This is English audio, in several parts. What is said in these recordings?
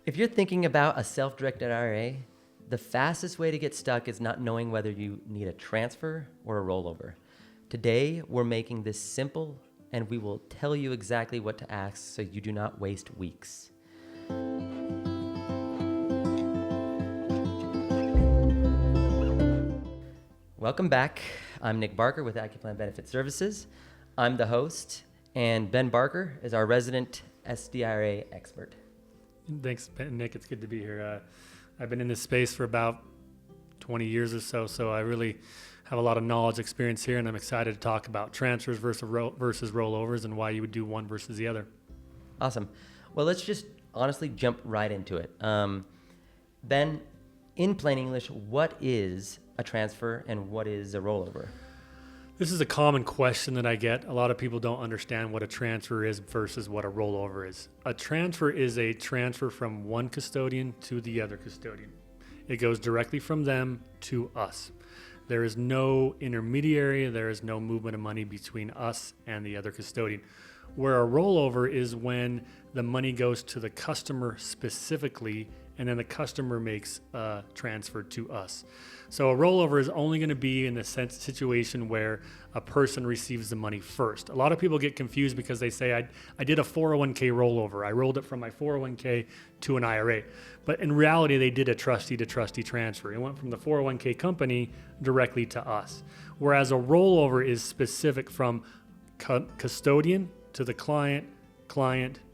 If you're thinking about a self-directed IRA, the fastest way to get stuck is not knowing whether you need a transfer or a rollover. Today, we're making this simple, and we will tell you exactly what to ask so you do not waste weeks. Welcome back. I'm Nick Barker with Accuplan Benefit Services. I'm the host, and Ben Barker is our resident SDIRA expert. Thanks, Nick. It's good to be here. I've been in this space for about 20 years or so I really have a lot of knowledge, experience here, and I'm excited to talk about transfers versus rollovers and why you would do one versus the other. Awesome. Well, let's just honestly jump right into it. Ben, in plain English, what is a transfer and what is a rollover? This is a common question that I get. A lot of people don't understand what a transfer is versus what a rollover is. A transfer is a transfer from one custodian to the other custodian. It goes directly from them to us. There is no intermediary. There is no movement of money between us and the other custodian. Where a rollover is when the money goes to the customer specifically, and then the customer makes a transfer to us. So a rollover is only going to be in the situation where a person receives the money first. A lot of people get confused because they say, I did a 401k rollover. I rolled it from my 401k to an IRA. But in reality, they did a trustee to trustee transfer. It went from the 401k company directly to us. Whereas a rollover is specific from custodian to the client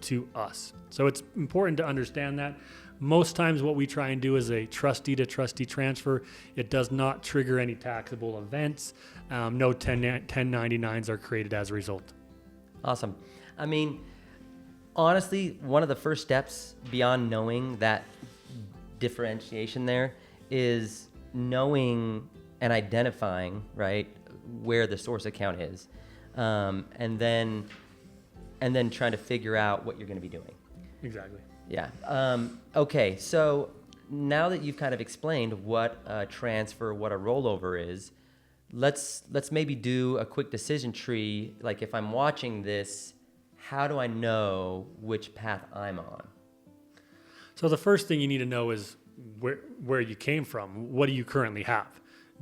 to us. So it's important to understand that. Most times what we try and do is a trustee to trustee transfer. It does not trigger any taxable events. No 1099s are created as a result. Awesome. I mean, honestly, one of the first steps beyond knowing that differentiation there is knowing and identifying, right, where the source account is, and then trying to figure out what you're going to be doing. Exactly. Yeah. Okay. So now that you've kind of explained what a transfer, what a rollover is, let's maybe do a quick decision tree. Like if I'm watching this, how do I know which path I'm on? So the first thing you need to know is where you came from. What do you currently have?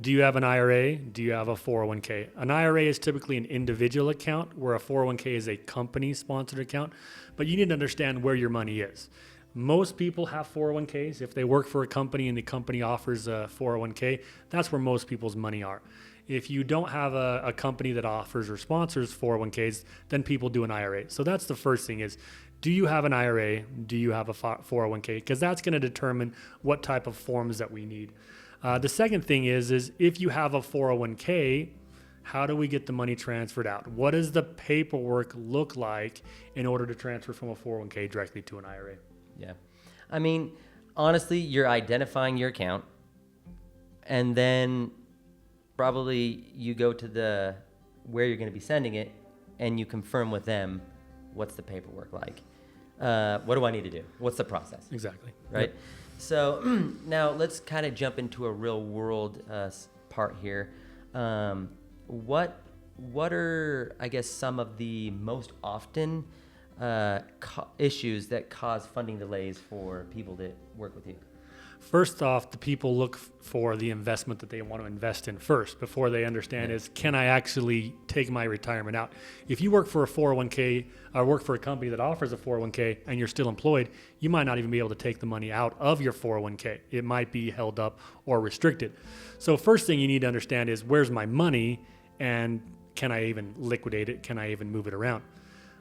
Do you have an IRA? Do you have a 401k? An IRA is typically an individual account, where a 401k is a company-sponsored account. But you need to understand where your money is. Most people have 401ks. If they work for a company and the company offers a 401k, that's where most people's money are. If you don't have a company that offers or sponsors 401ks, then people do an IRA. So that's the first thing is, do you have an IRA? Do you have a 401k? Because that's going to determine what type of forms that we need. The second thing is if you have a 401k, how do we get the money transferred out? What does the paperwork look like in order to transfer from a 401k directly to an IRA? Yeah. I mean, honestly, you're identifying your account, and then probably you go to where you're going to be sending it, and you confirm with them what's the paperwork like. What do I need to do? What's the process? Exactly. Right? Yep. So now let's kind of jump into a real world part here. What are, I guess, some of the most often issues that cause funding delays for people that work with you? First off, the people look for the investment that they want to invest in first before they understand is, can I actually take my retirement out? If you work for a 401k or work for a company that offers a 401k and you're still employed, you might not even be able to take the money out of your 401k. It might be held up or restricted. So first thing you need to understand is, where's my money, and can I even liquidate it? Can I even move it around?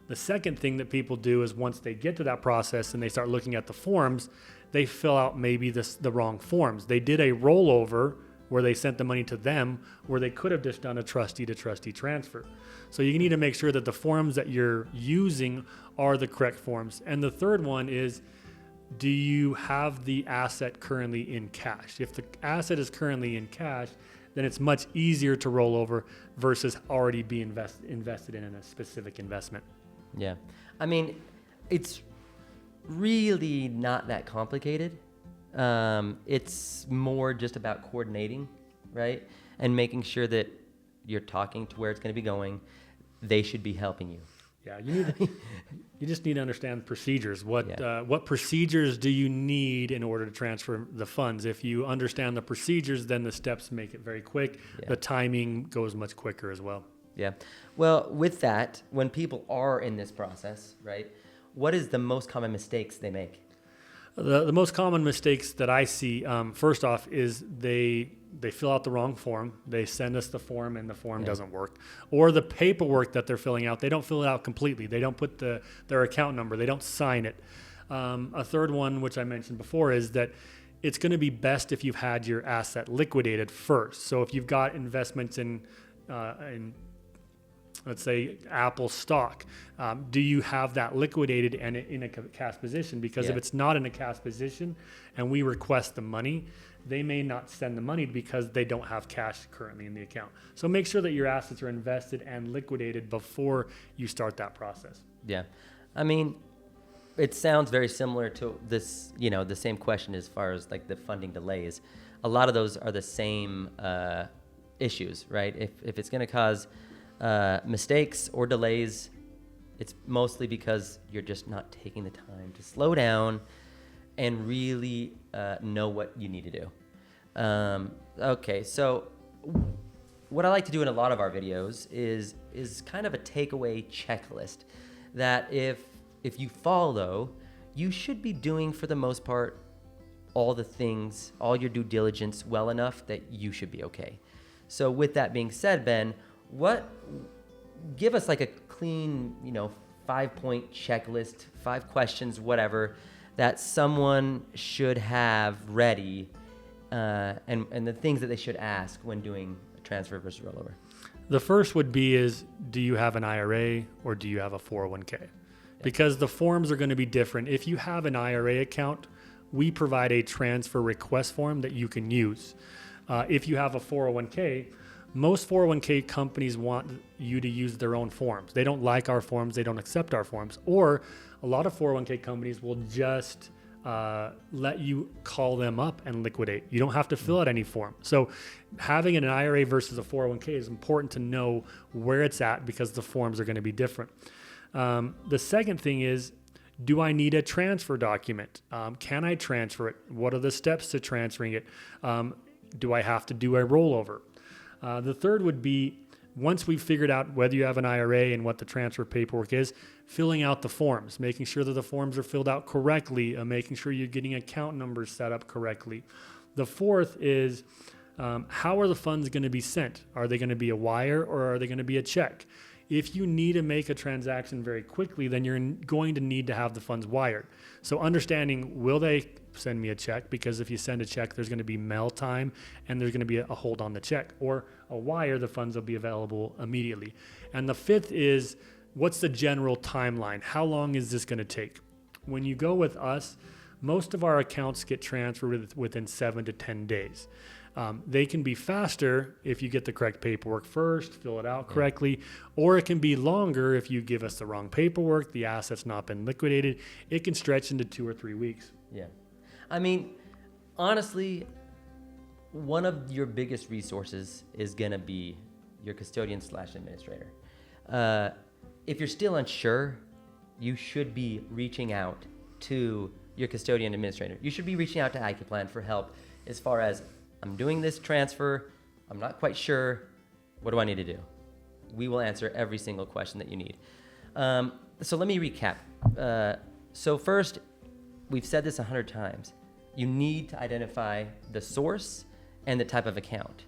The second thing that people do is, once they get to that process and they start looking at the forms, they fill out maybe the wrong forms. They did a rollover where they sent the money to them, where they could have just done a trustee to trustee transfer. So you need to make sure that the forms that you're using are the correct forms. And the third one is, do you have the asset currently in cash? If the asset is currently in cash, then it's much easier to roll over versus already be invested in a specific investment. Yeah. I mean, it's really not that complicated. It's more just about coordinating, right? And making sure that you're talking to where it's going to be going. They should be helping you. Yeah, you just need to understand procedures. Yeah. What procedures do you need in order to transfer the funds? If you understand the procedures, then the steps make it very quick. Yeah. The timing goes much quicker as well. Yeah. Well, with that, when people are in this process, right, what is the most common mistakes they make? The most common mistakes that I see, first off, is they fill out the wrong form. They send us the form and the form doesn't work. Or the paperwork that they're filling out, they don't fill it out completely. They don't put their account number. They don't sign it. A third one, which I mentioned before, is that it's going to be best if you've had your asset liquidated first. So if you've got investments in let's say Apple stock, do you have that liquidated and in a cash position? Because if it's not in a cash position and we request the money, they may not send the money because they don't have cash currently in the account. So make sure that your assets are invested and liquidated before you start that process. Yeah. I mean, it sounds very similar to this, the same question as far as like the funding delays. A lot of those are the same issues, right? If it's going to cause mistakes or delays, it's mostly because you're just not taking the time to slow down and really know what you need to do. Okay, so what I like to do in a lot of our videos is kind of a takeaway checklist that if you follow, you should be doing for the most part all the things, all your due diligence well enough that you should be okay. So with that being said, Ben, give us like a clean, 5-point checklist, 5 questions, whatever, that someone should have ready, and the things that they should ask when doing a transfer versus rollover. The first would be do you have an IRA or do you have a 401k? Because the forms are going to be different. If you have an IRA account, we provide a transfer request form that you can use. If you have a 401k, most 401k companies want you to use their own forms. They don't like our forms. They don't accept our forms. Or a lot of 401k companies will just let you call them up and liquidate. You don't have to fill out any form. So having an IRA versus a 401k is important to know where it's at because the forms are going to be different. The second thing is, do I need a transfer document? Can I transfer it? What are the steps to transferring it? Do I have to do a rollover? The third would be, once we've figured out whether you have an IRA and what the transfer paperwork is, filling out the forms, making sure that the forms are filled out correctly, making sure you're getting account numbers set up correctly. The fourth is, how are the funds going to be sent? Are they going to be a wire or are they going to be a check? If you need to make a transaction very quickly, then you're going to need to have the funds wired. So understanding, will they send me a check? Because if you send a check, there's going to be mail time and there's going to be a hold on the check. Or a wire, the funds will be available immediately. And the fifth is, what's the general timeline? How long is this going to take? When you go with us, most of our accounts get transferred within 7 to 10 days. They can be faster if you get the correct paperwork first, fill it out correctly, or it can be longer if you give us the wrong paperwork, the asset's not been liquidated. It can stretch into 2 or 3 weeks. Yeah. I mean, honestly, one of your biggest resources is going to be your custodian/administrator. If you're still unsure, you should be reaching out to your custodian administrator. You should be reaching out to Accuplan for help as far as, I'm doing this transfer, I'm not quite sure, what do I need to do? We will answer every single question that you need. So let me recap. So first, we've said this 100 times. You need to identify the source and the type of account.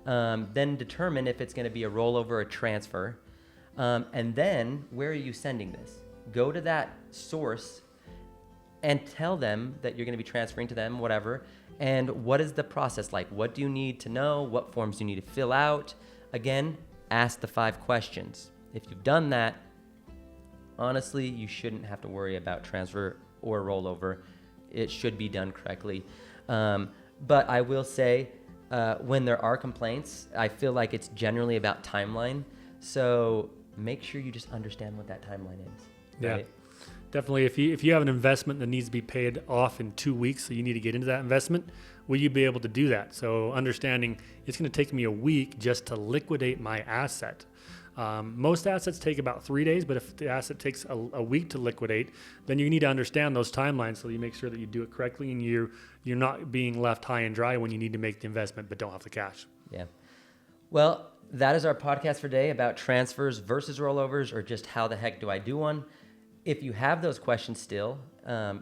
Then determine if it's going to be a rollover or transfer. And then, where are you sending this? Go to that source and tell them that you're going to be transferring to them, whatever. And what is the process like? What do you need to know? What forms do you need to fill out? Again, ask the 5 questions. If you've done that, honestly, you shouldn't have to worry about transfer or rollover. It should be done correctly. But I will say, when there are complaints, I feel like it's generally about timeline. So make sure you just understand what that timeline is. Right? Yeah. Definitely, if you have an investment that needs to be paid off in 2 weeks, so you need to get into that investment, will you be able to do that? So understanding it's going to take me a week just to liquidate my asset. Most assets take about 3 days, but if the asset takes a week to liquidate, then you need to understand those timelines so you make sure that you do it correctly and you're not being left high and dry when you need to make the investment but don't have the cash. Yeah. Well, that is our podcast for today about transfers versus rollovers, or just how the heck do I do one. If you have those questions still,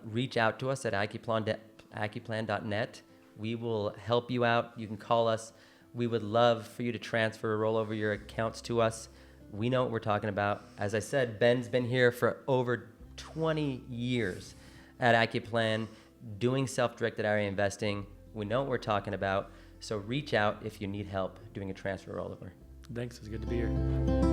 reach out to us at Accuplan.net. We will help you out. You can call us. We would love for you to transfer or roll over your accounts to us. We know what we're talking about. As I said, Ben's been here for over 20 years at Accuplan doing self-directed IRA investing. We know what we're talking about. So reach out if you need help doing a transfer or rollover. Thanks. It's good to be here.